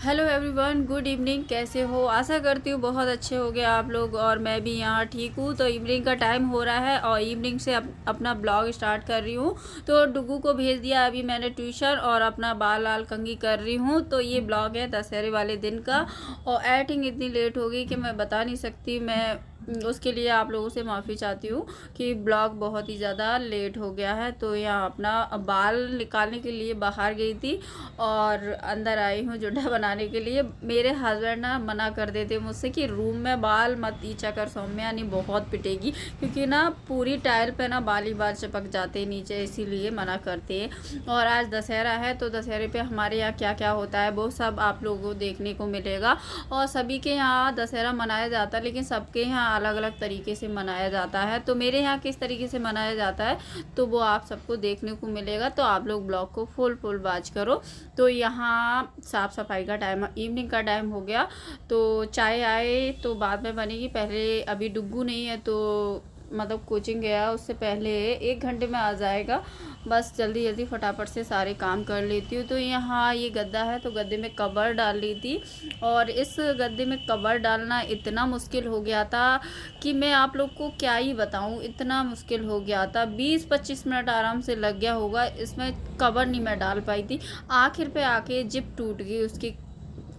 Hello everyone, good evening. कैसे हो? आशा करती हूँ बहुत अच्छे हो गए आप लोग, और मैं भी यहाँ ठीक हूँ। तो इवनिंग का टाइम हो रहा है और इवनिंग से अपना ब्लॉग स्टार्ट कर रही हूँ। तो डुगू को भेज दिया अभी मैंने ट्यूशन, और अपना बाल लाल कंघी कर रही हूँ। तो ये ब्लॉग है दशहरे वाले दिन का, और एडिटिंग इतनी लेट हो गई कि मैं बता नहीं सकती। मैं उसके लिए आप लोगों से माफ़ी चाहती हूँ कि ब्लॉग बहुत ही ज़्यादा लेट हो गया है। तो यहाँ अपना बाल निकालने के लिए बाहर गई थी और अंदर आई हूँ जुड्डा बनाने के लिए। मेरे हस्बैंड ना मना कर देते मुझसे कि रूम में बाल मत ईचा कर सौम्या, नहीं बहुत पिटेगी, क्योंकि ना पूरी टाइल पे ना बाल ही बाल चिपक जाते हैं नीचे, इसीलिए मना करते हैं। और आज दशहरा है, तो दशहरे पे हमारे यहाँ क्या क्या होता है वो सब आप लोगों को देखने को मिलेगा। और सभी के यहाँ दशहरा मनाया जाता है, लेकिन सबके यहाँ अलग अलग तरीके से मनाया जाता है। तो मेरे यहाँ किस तरीके से मनाया जाता है तो वो आप सबको देखने को मिलेगा। तो आप लोग ब्लॉग को फुल वॉच करो। तो यहाँ साफ़ सफाई का टाइम, इवनिंग का टाइम हो गया। तो चाय आए तो बाद में बनेगी, पहले अभी डुग्गू नहीं है तो मतलब कोचिंग गया, उससे पहले 1 घंटे में आ जाएगा। बस जल्दी जल्दी फटाफट से सारे काम कर लेती हूँ। तो यहाँ ये गद्दा है, तो गद्दे में कवर डाल ली थी, और इस गद्दे में कवर डालना इतना मुश्किल हो गया था कि मैं आप लोग को क्या ही बताऊँ। इतना मुश्किल हो गया था, 20-25 मिनट आराम से लग गया होगा। इसमें कवर नहीं मैं डाल पाई थी, आखिर पे आके जिप टूट गई उसकी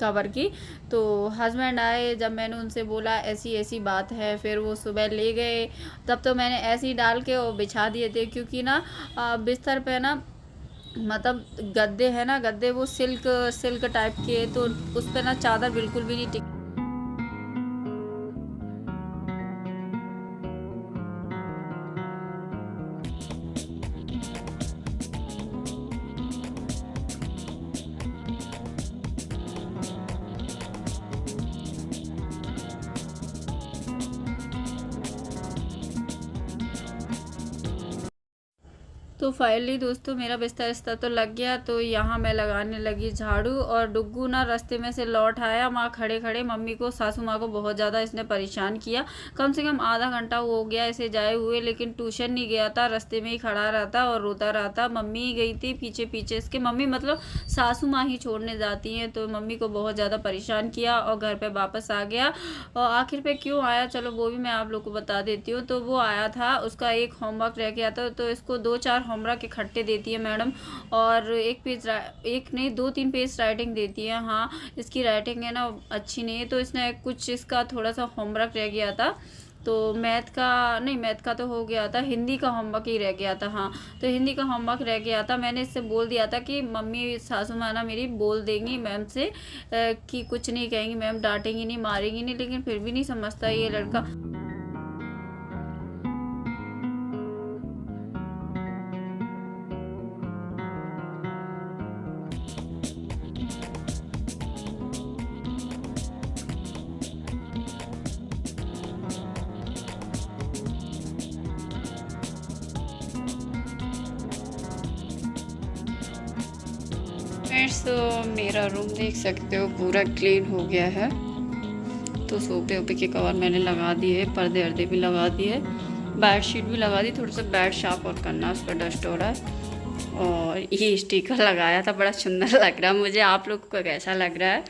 कवर की। तो हस्बैंड आए, जब मैंने उनसे बोला ऐसी ऐसी बात है, फिर वो सुबह ले गए। तब तो मैंने ऐसे ही डाल के वो बिछा दिए थे, क्योंकि ना बिस्तर पे ना मतलब गद्दे है ना, गद्दे वो सिल्क सिल्क टाइप के, तो उस पर ना चादर बिल्कुल भी नहीं टिक। तो फाइनली दोस्तों मेरा बिस्तर इस्तर तो लग गया। तो यहाँ मैं लगाने लगी झाड़ू, और डुग्गू ना रास्ते में से लौट आया। वहाँ खड़े खड़े मम्मी को, सासू माँ को बहुत ज़्यादा इसने परेशान किया। कम से कम आधा घंटा हो गया इसे जाए हुए, लेकिन ट्यूशन नहीं गया था, रास्ते में ही खड़ा रहता और रोता रहता। मम्मी ही गई थी पीछे पीछे इसके, मम्मी मतलब सासू माँ ही छोड़ने जाती हैं। तो मम्मी को बहुत ज़्यादा परेशान किया और घर पर वापस आ गया। और आखिर पे क्यों आया चलो वो भी मैं आप लोग को बता देती हूँ। तो वो आया था, उसका एक होमवर्क रह गया था, तो इसको 2-4 होमवर्क इकट्ठे देती है मैडम, और एक नहीं 2-3 पेज राइटिंग देती है। हाँ, इसकी राइटिंग है ना अच्छी नहीं है, तो इसने कुछ इसका थोड़ा सा होमवर्क रह गया था। तो मैथ का तो हो गया था, हिंदी का होमवर्क ही रह गया था। हाँ, तो हिंदी का होमवर्क रह गया था। मैंने इससे बोल दिया था कि मम्मी सासू माँ ना मेरी बोल देंगी मैम से कि कुछ नहीं कहेंगी, मैम डांटेंगी नहीं मारेंगी नहीं, लेकिन फिर भी नहीं समझता ये लड़का। फ्रेंड्स, तो मेरा रूम देख सकते हो पूरा क्लीन हो गया है। तो सोफे ओपे के कवर मैंने लगा दिए, पर्दे अर्दे भी लगा दिए, बेड शीट भी लगा दी। थोड़ा सा बेड साफ और करना, उस पर डस्ट हो रहा है। और ये स्टिकर लगाया था, बड़ा सुंदर लग रहा है मुझे, आप लोग को कैसा लग रहा है?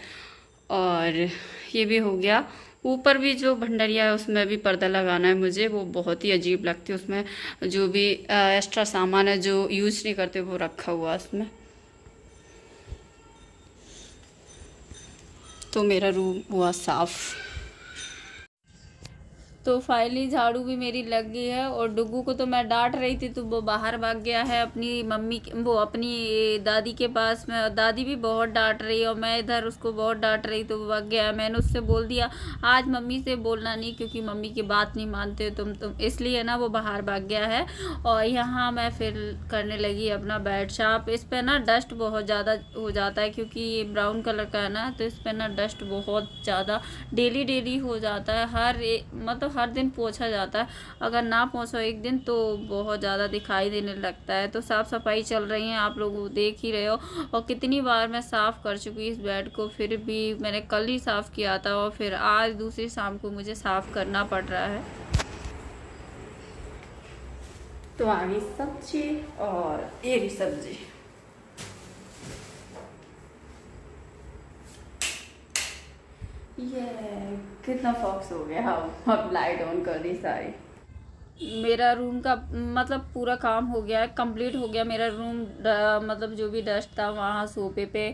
और ये भी हो गया। ऊपर भी जो भंडरिया है उसमें भी पर्दा लगाना है मुझे, वो बहुत ही अजीब लगती है। उसमें जो भी एक्स्ट्रा सामान है जो यूज़ नहीं करते वो रखा हुआ है उसमें। तो मेरा रूम हुआ साफ़। तो फाइनली झाड़ू भी मेरी लग गई है, और डुग्गू को तो मैं डांट रही थी तो वो बाहर भाग गया है अपनी वो अपनी दादी के पास में। दादी भी बहुत डांट रही है और मैं इधर उसको बहुत डांट रही, तो वो भाग गया। मैंने उससे बोल दिया आज मम्मी से बोलना नहीं, क्योंकि मम्मी की बात नहीं मानते तुम, इसलिए ना वो बाहर भाग गया है। और यहाँ मैं फिर करने लगी अपना बेड साफ। इस पर ना डस्ट बहुत ज़्यादा हो जाता है, क्योंकि ये ब्राउन कलर का है ना, तो इस पर ना डस्ट बहुत ज़्यादा डेली हो जाता है। मतलब हर दिन पोंछा जाता है, अगर ना पोंछो एक दिन तो बहुत ज़्यादा दिखाई देने लगता है। तो साफ़ सफाई चल रही है, आप लोग देख ही रहे हो। और कितनी बार मैं साफ़ कर चुकी इस बेड को, फिर भी मैंने कल ही साफ़ किया था, और फिर आज दूसरी शाम को मुझे साफ़ करना पड़ रहा है। तो आ गई सब्जी, और ये भी सब्जी। ये कितना फॉक्स हो गया। हाँ, अब लाइट ऑन कर दी सारी। मेरा रूम का मतलब पूरा काम हो गया है, कंप्लीट हो गया मेरा रूम। मतलब जो भी डस्ट था वहाँ सोफे पे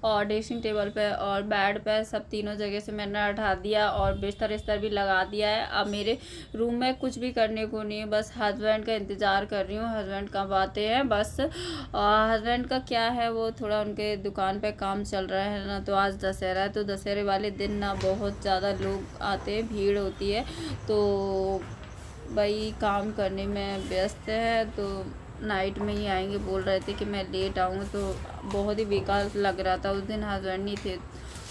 और ड्रेसिंग टेबल पे और बेड पे सब तीनों जगह से मैंने हटा दिया और बिस्तर इस्तर भी लगा दिया है। अब मेरे रूम में कुछ भी करने को नहीं है, बस हस्बैंड का इंतज़ार कर रही हूँ। हस्बैंड कब आते हैं बस। हस्बैंड का क्या है, वो थोड़ा उनके दुकान पे काम चल रहा है ना, तो आज दशहरा है तो दशहरे वाले दिन ना बहुत ज़्यादा लोग आते हैं, भीड़ होती है, तो भाई काम करने में व्यस्त है, तो नाइट में ही आएंगे बोल रहे थे कि मैं लेट आऊँगा, तो बहुत ही बेकार लग रहा था। उस दिन हस्बैंड नहीं थे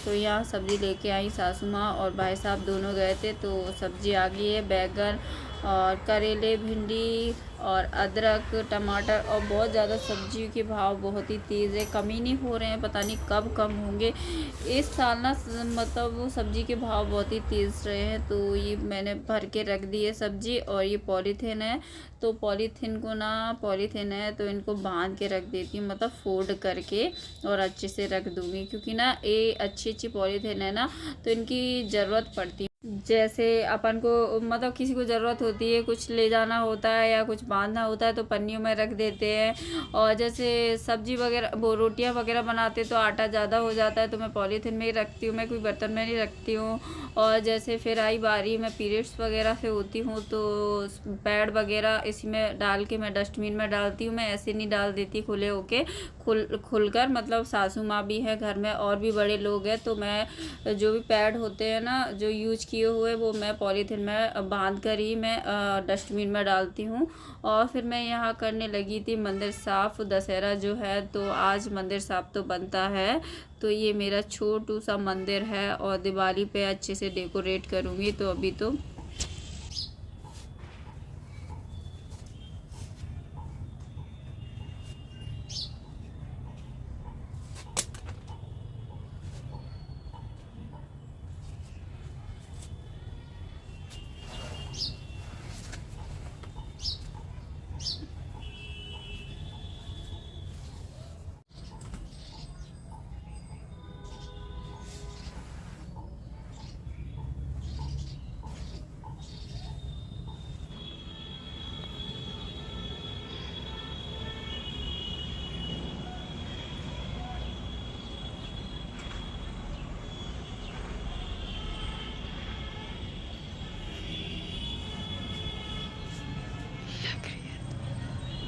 तो यहाँ सब्ज़ी लेके आई सासू माँ और भाई साहब दोनों गए थे, तो सब्ज़ी आ गई है। बैगन और करेले, भिंडी और अदरक, टमाटर और बहुत ज़्यादा सब्जी के भाव बहुत ही तेज़ है, कम ही नहीं हो रहे हैं, पता नहीं कब कम होंगे। इस साल ना मतलब वो सब्जी के भाव बहुत ही तेज़ रहे हैं, तो ये मैंने भर के रख दी है सब्जी। और ये पॉलीथीन है, तो पॉलीथीन है तो इनको बांध के रख देती हूँ, मतलब फोल्ड करके और अच्छे से रख दूँगी, क्योंकि ना ये अच्छी अच्छी पॉलीथीन है ना, तो इनकी ज़रूरत पड़ती है। जैसे अपन को मतलब किसी को ज़रूरत होती है, कुछ ले जाना होता है या कुछ बांधना होता है तो पन्नियों में रख देते हैं। और जैसे सब्जी वगैरह वो रोटियां वगैरह बनाते तो आटा ज़्यादा हो जाता है, तो मैं पॉलीथीन में ही रखती हूँ, मैं कोई बर्तन में नहीं रखती हूँ। और जैसे फिर आई बारी मैं पीरियड्स वगैरह से होती हूँ तो पैड वगैरह इसी में डाल के मैं डस्टबिन में डालती हूँ, मैं ऐसे नहीं डाल देती खुले होके, खुलकर। मतलब सासू माँ भी है घर में और भी बड़े लोग हैं, तो मैं जो भी पैड होते हैं ना जो यूज किए हुए, वो मैं पॉलीथीन में बांध कर ही मैं डस्टबिन में डालती हूँ। और फिर मैं यहाँ करने लगी थी मंदिर साफ़। दशहरा जो है तो आज मंदिर साफ़ तो बनता है, तो ये मेरा छोटू सा मंदिर है और दिवाली पे अच्छे से डेकोरेट करूँगी। तो अभी तो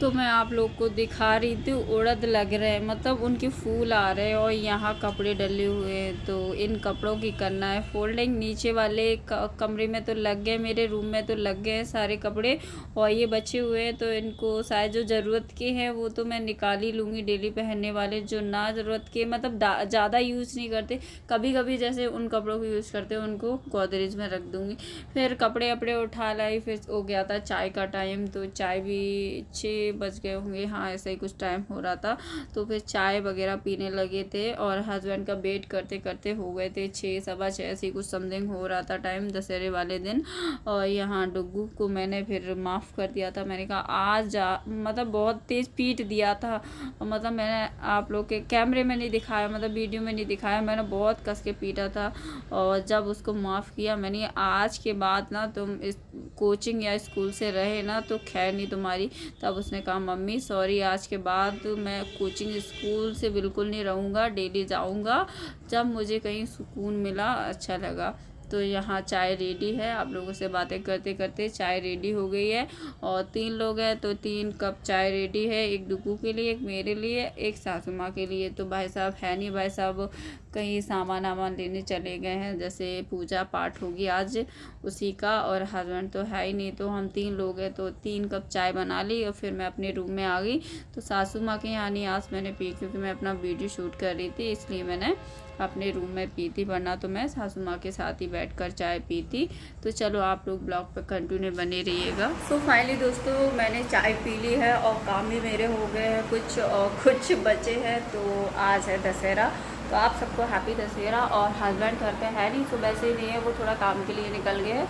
तो मैं आप लोग को दिखा रही थी, उड़द लग रहे हैं, मतलब उनके फूल आ रहे हैं और यहाँ कपड़े डले हुए हैं, तो इन कपड़ों की करना है फोल्डिंग। नीचे वाले कमरे में तो लग गए, मेरे रूम में तो लग गए हैं सारे कपड़े, और ये बचे हुए हैं तो इनको शायद जो ज़रूरत के हैं वो तो मैं निकाल ही लूँगी। डेली पहनने वाले जो ना ज़रूरत के मतलब ज़्यादा यूज़ नहीं करते, कभी कभी जैसे उन कपड़ों को यूज़ करते हैं उनको गोदरेज में रख दूँगी। फिर कपड़े वपड़े उठा लाई, फिर हो गया था चाय का टाइम, तो चाय भी 6 बज गए होंगे, हाँ ऐसा ही कुछ टाइम हो रहा था, तो फिर चाय वगैरह पीने लगे थे। और हस्बैंड का वेट करते करते हो गए थे 6 सवा 6 ऐसी कुछ समथिंग हो रहा था टाइम दशहरे वाले दिन। और यहाँ डुग्गू को मैंने फिर माफ़ कर दिया था, मैंने कहा आज जा, मतलब बहुत तेज़ पीट दिया था, मतलब मैंने आप लोग के कैमरे में नहीं दिखाया, मतलब वीडियो में नहीं दिखाया, मैंने बहुत कस के पीटा था। और जब उसको माफ़ किया मैंने, आज के बाद ना तुम इस कोचिंग या स्कूल से रहे ना तो खैर नहीं तुम्हारी। तब उसने कहा मम्मी सॉरी, आज के बाद मैं कोचिंग स्कूल से बिल्कुल नहीं रहूँगा, डेली जाऊँगा जब मुझे कहीं सुकून मिला, अच्छा लगा। तो यहाँ चाय रेडी है, आप लोगों से बातें करते करते चाय रेडी हो गई है। और 3 लोग हैं तो 3 कप चाय रेडी है, एक डुगू के लिए, एक मेरे लिए, एक सासू माँ के लिए। तो भाई साहब है नहीं, भाई साहब कहीं सामान वामान लेने चले गए हैं, जैसे पूजा पाठ होगी आज उसी का, और हस्बैंड तो है ही नहीं, तो हम 3 लोग हैं तो 3 कप चाय बना ली और फिर मैं अपने रूम में आ गई। तो सासू माँ के यहाँ नहीं आज मैंने पी, क्योंकि मैं अपना वीडियो शूट कर रही थी इसलिए मैंने अपने रूम में पी थी, वरना तो मैं सासू माँ के साथ ही बैठकर चाय पी थी। तो चलो आप लोग ब्लॉग पर कंटिन्यू बने रहिएगा। तो फाइनली दोस्तों मैंने चाय पी ली है और काम भी मेरे हो गए हैं कुछ, और कुछ बचे हैं। तो आज है दशहरा, तो आप सबको हैप्पी दशहरा। और हस्बैंड घर पे है नहीं, सुबह से ही नहीं है, वो थोड़ा काम के लिए निकल गए हैं,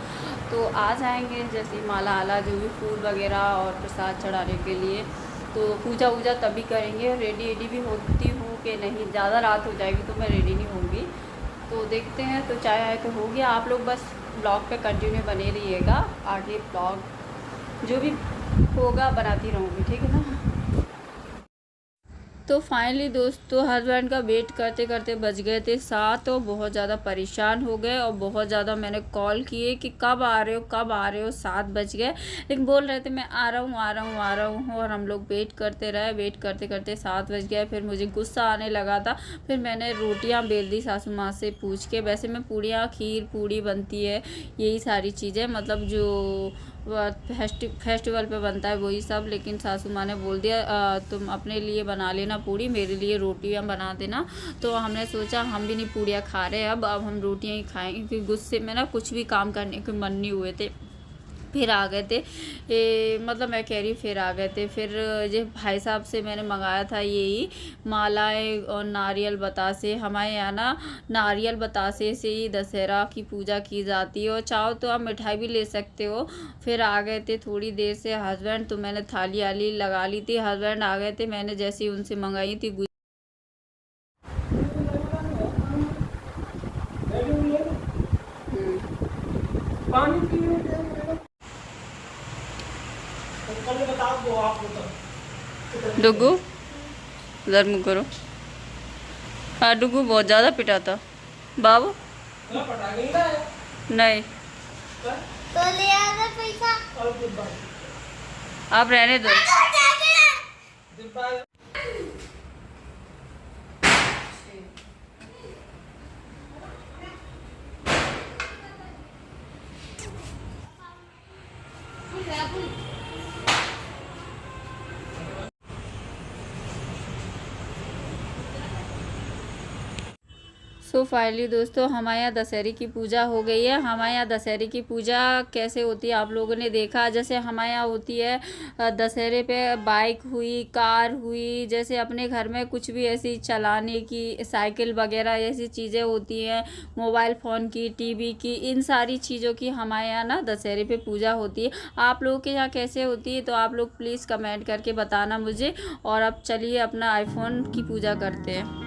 तो आ जाएंगे जैसे माला आला जो भी फूल वगैरह और प्रसाद चढ़ाने के लिए। तो पूजा वूजा तभी करेंगे, रेडी भी होती हूँ कि नहीं, ज़्यादा रात हो जाएगी तो मैं रेडी नहीं होंगी। तो देखते हैं। तो चाय आय तो हो गया। आप लोग बस ब्लॉग पे कंटिन्यू बने रहिएगा, आगे ब्लॉग जो भी होगा बनाती रहूँगी, ठीक है ना। तो फाइनली दोस्तों हस्बैंड का वेट करते करते बज गए थे 7 और बहुत ज़्यादा परेशान हो गए और बहुत ज़्यादा मैंने कॉल किए कि कब आ रहे हो, कब आ रहे हो। 7 बज गए, लेकिन बोल रहे थे मैं आ रहा हूँ, आ रहा हूँ, आ रहा हूँ। और हम लोग वेट करते रहे, वेट करते करते 7 बज गए। फिर मुझे गुस्सा आने लगा था। फिर मैंने रोटियाँ बेल दी सासू माँ से पूछ के। वैसे मैं पूड़ियाँ, खीर पूड़ी बनती है, यही सारी चीज़ें, मतलब जो फेस्टिवल पे बनता है वही सब। लेकिन सासू माँ ने बोल दिया तुम अपने लिए बना लेना पूड़ी, मेरे लिए रोटियां बना देना। तो हमने सोचा हम भी नहीं पूड़ियाँ खा रहे, अब हम रोटियां ही खाएंगे, क्योंकि गुस्से में ना कुछ भी काम करने के मन नहीं हुए थे। फिर आ गए थे मतलब मैं कह रही फिर आ गए थे। फिर ये भाई साहब से मैंने मंगाया था यही मालाएं और नारियल बतासे। हमारे यहाँ ना नारियल बतासे से ही दशहरा की पूजा की जाती है, और चाहो तो आप मिठाई भी ले सकते हो। फिर आ गए थे थोड़ी देर से हस्बैंड, तो मैंने थाली आली लगा ली थी। हस्बैंड आ गए थे, मैंने जैसे ही उनसे मंगाई थी डुगू उधर मुँह करो। हाँ डुगू बहुत ज़्यादा पिटा था बाबू। नहीं तो ले आना पैसा। आप रहने दो। सो फाइनली दोस्तों हमारे यहाँ दशहरे की पूजा हो गई है। हमारे यहाँ दशहरे की पूजा कैसे होती है आप लोगों ने देखा। जैसे हमारे यहाँ होती है दशहरे पे बाइक हुई, कार हुई, जैसे अपने घर में कुछ भी ऐसी चलाने की साइकिल वगैरह ऐसी चीज़ें होती हैं, मोबाइल फ़ोन की, टीवी की, इन सारी चीज़ों की हमारे यहाँ ना दशहरे पे पूजा होती है। आप लोगों के यहाँ कैसे होती है तो आप लोग प्लीज़ कमेंट करके बताना मुझे। और अब चलिए अपना आईफोन की पूजा करते हैं।